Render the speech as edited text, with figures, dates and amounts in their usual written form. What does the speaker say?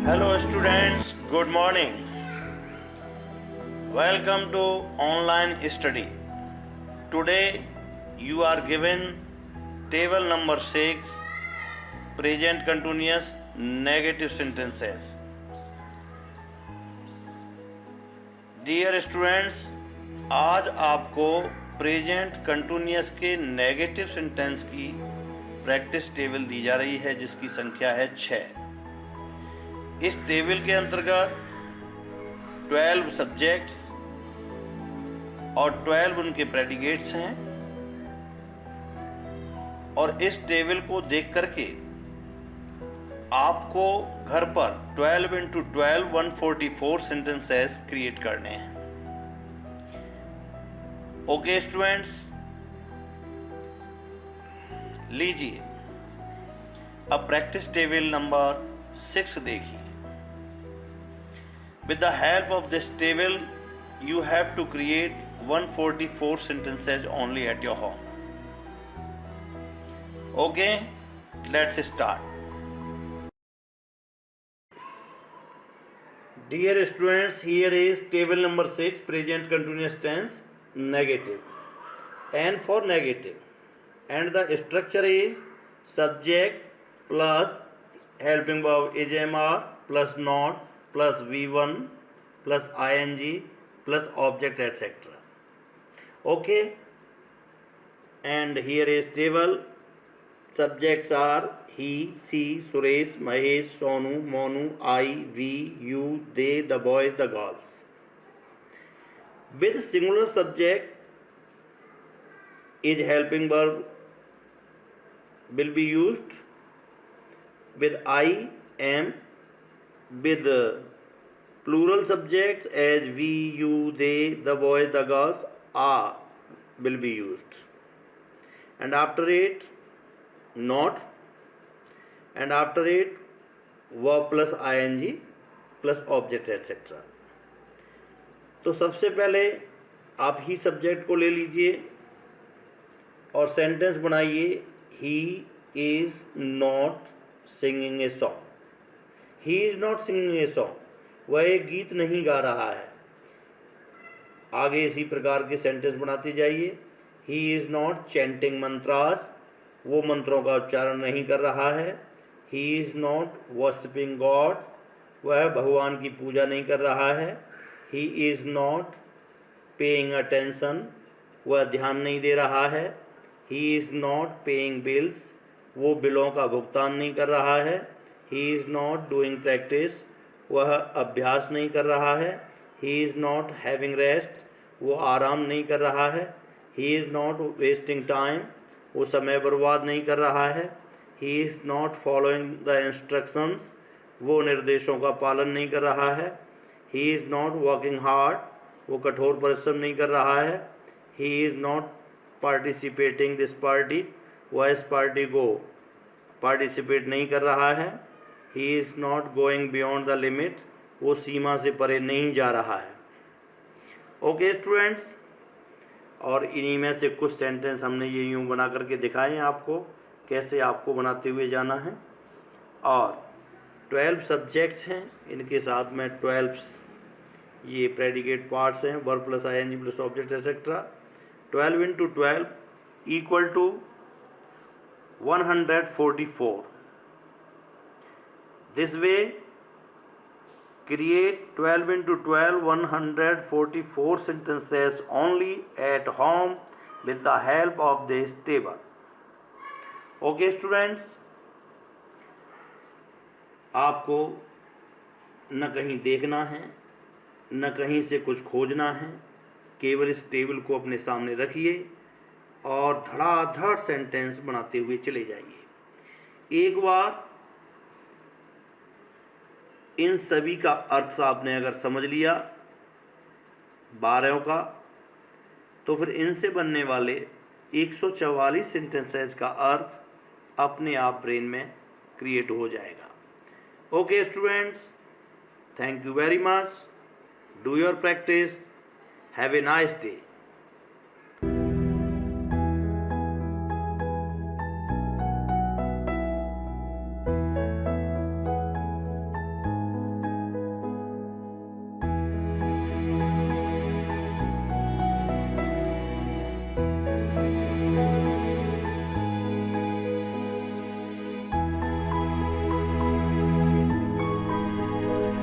Hello students, good morning. Welcome to online study. Today you are given table number 6, present continuous negative sentences. Dear students, आज आपको present continuous के negative sentence की practice table दी जा रही है जिसकी संख्या है 6। इस टेबल के अंतर्गत 12 सब्जेक्ट्स और 12 उनके प्रेडिकेट्स हैं और इस टेबल को देख करके आपको घर पर 12 into 12 144 सेंटेंसेस क्रिएट करने हैं। ओके स्टूडेंट्स, लीजिए अब प्रैक्टिस टेबल नंबर 6 देखिए। With the help of this table, you have to create 144 sentences only at your home. Okay, let's start. Dear students, here is table number 6, present continuous tense, negative. N for negative. And the structure is subject plus helping verb is plus not plus V1 plus ing plus object etc. Okay, and here is table. Subjects are he, she, Suresh, Mahesh, Sonu, Monu, I, we, you, they, the boys, the girls. With singular subject is helping verb will be used. With I, am. With plural subjects as we, you, they, the boys, the girls are will be used. And after it not, and after it verb plus ing plus object etc. तो सबसे पहले आप ही subject को ले लीजिए और sentence बनाइए। He is not singing a song. He is not singing a song, वह एक गीत नहीं गा रहा है। आगे इसी प्रकार के सेंटेंस बनाते जाइए। He is not chanting mantras, वो मंत्रों का उच्चारण नहीं कर रहा है। He is not worshipping God, वह भगवान की पूजा नहीं कर रहा है। He is not paying attention, वह ध्यान नहीं दे रहा है। He is not paying bills, वो बिलों का भुगतान नहीं कर रहा है। He is not doing practice, वह अभ्यास नहीं कर रहा है। He is not having rest, वो आराम नहीं कर रहा है। He is not wasting time, वो समय बर्बाद नहीं कर रहा है। He is not following the instructions, वो निर्देशों का पालन नहीं कर रहा है। He is not working hard, वो कठोर परिश्रम नहीं कर रहा है। He is not participating this party, वह इस पार्टी को पार्टिसिपेट नहीं कर रहा है। He is not going beyond the limit, वो सीमा से परे नहीं जा रहा है। ओके स्टूडेंट्स, और इन्हीं में से कुछ सेंटेंस हमने ये यूँ बना करके दिखाए हैं आपको, कैसे आपको बनाते हुए जाना है। और 12 सब्जेक्ट्स हैं, इनके साथ में 12 ये प्रेडिकेट पार्ट्स हैं, verb plus ing plus object etcetera. 12 into 12 equal to 144. This way, create 12 into 12 144 sentences only at home with the help of this table. Okay students, आपको न कहीं देखना है न कहीं से कुछ खोजना है, केवल इस टेबल को अपने सामने रखिए और धड़ाधड़ सेंटेंस बनाते हुए चले जाइए। एक बार इन सभी का अर्थ आपने अगर समझ लिया 12 का, तो फिर इनसे बनने वाले 144 सेंटेंसेस का अर्थ अपने आप ब्रेन में क्रिएट हो जाएगा। Okay students, thank you very much. Do your practice. Have a nice day.